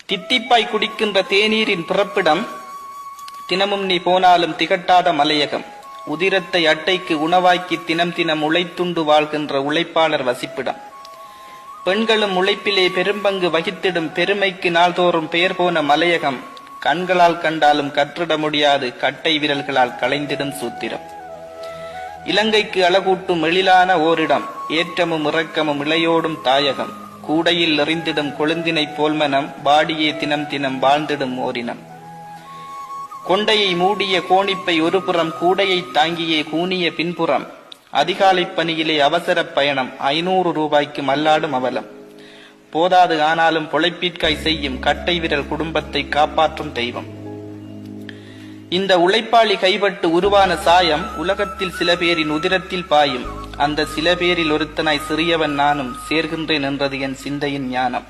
தித்திப்பாய் குடிக்கின்ற தேநீரின் பிறப்பிடம், தினமும் நீ போனாலும் திகட்டாத மலையகம், உதிரத்தை அட்டைக்கு உணவாக்கி தினம் தினம் உழைத்துண்டு வாழ்கின்ற உழைப்பாளர் வசிப்பிடம், பெண்களும் உழைப்பிலே பெரும்பங்கு வகித்திடும் பெருமைக்கு நாள்தோறும் பெயர் போன மலையகம், கண்களால் கண்டாலும் கற்றிட முடியாது கட்டை விரல்களால் களைந்திடும் சூத்திரம். இலங்கைக்கு அழகூட்டும் எழிலான ஓரிடம், ஏற்றமும் இறக்கமும் இளையோடும் தாயகம், கூடையில் எறிந்திடும் கொழுந்தினை போல்மனம், பாடியே தினம் தினம் வாழ்ந்திடும் ஓரினம். கொண்டையை மூடிய கோணிப்பை ஒருபுறம், கூடையை தாங்கியே கூனிய பின்புறம், அதிகாலை பணியிலே அவசர பயணம், 500 ரூபாய்க்கு மல்லாடும் அவலம், போதாது ஆனாலும் பொழைப்பிற்காய் செய்யும் கட்டை விரல் குடும்பத்தை காப்பாற்றும் தெய்வம். இந்த உழைப்பாளி கைப்பட்டு உருவான சாயம் உலகத்தில் சில பேரின் உதிரத்தில் பாயும், அந்த சில பேரில் ஒருத்தனாய் சிறியவன் நானும் சேர்கின்றேன் என்றது என் சிந்தையின் ஞானம்.